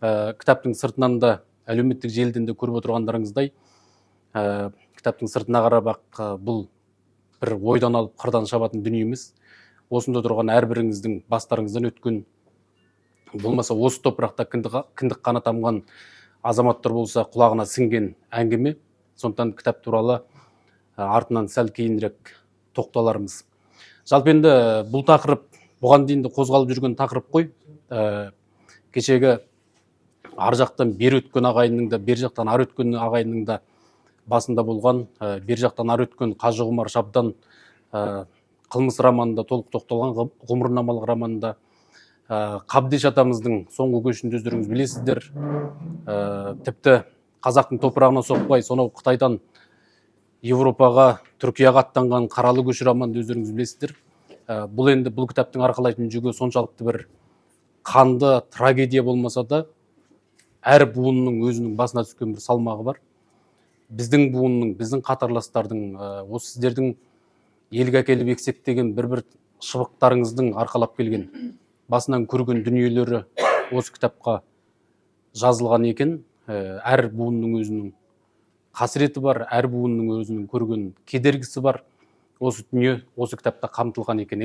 Кітаптың сыртынан да әлеуметтік желіден де көріп отырғандарыңыздай, кітаптың сыртына қарап бұл бір ойдан алып қырдан шабатын дүние емес. Осында тұрған әрбіріңіздің бастарыңыздан өткен, болмаса осы топырақта кіндік қаны тамған азаматтар болса құлағына сіңген әңгіме. Сондықтан кітап туралы артынан сәл кейінірек тоқталармыз. Жалпы енді бұл тақырып бұған дейін де қозғалып жүрген тақырып қой. Кешегі ар жақтан бері өткен ағайынның да, бер жақтан ар өткен ағайынның да басында болған, бер жақтан ар өткен Қажы Құмар Шабдан қылмыс романында толық тоқталған, ғұмырнамалық романында Қабдеш атамыздың соңғы көшінде өздеріңіз білесіздер. Тіпті қазақтың топырағына соқпай, сонау Қытайдан Европаға, Түркияға аттанған Қаралы көш романды өздеріңіз білесіздер. Бұл кітаптың арқалайтын жүгі соншалықты бір қанды трагедия болмаса да, әр буынның өзінің басына түскен бір салмағы бар. Біздің буынның, біздің қатарластардың, осы сіздердің елге әкеліп ексектеген бір шыбықтарыңыздың арқалап келген, басынан көрген дүниелері осы кітапқа жазылған екен. Әр буынның өзінің қасіреті бар, әр буынның өзінің көрген кедергісі бар. Осы дүние осы кітапта қамтылған екен.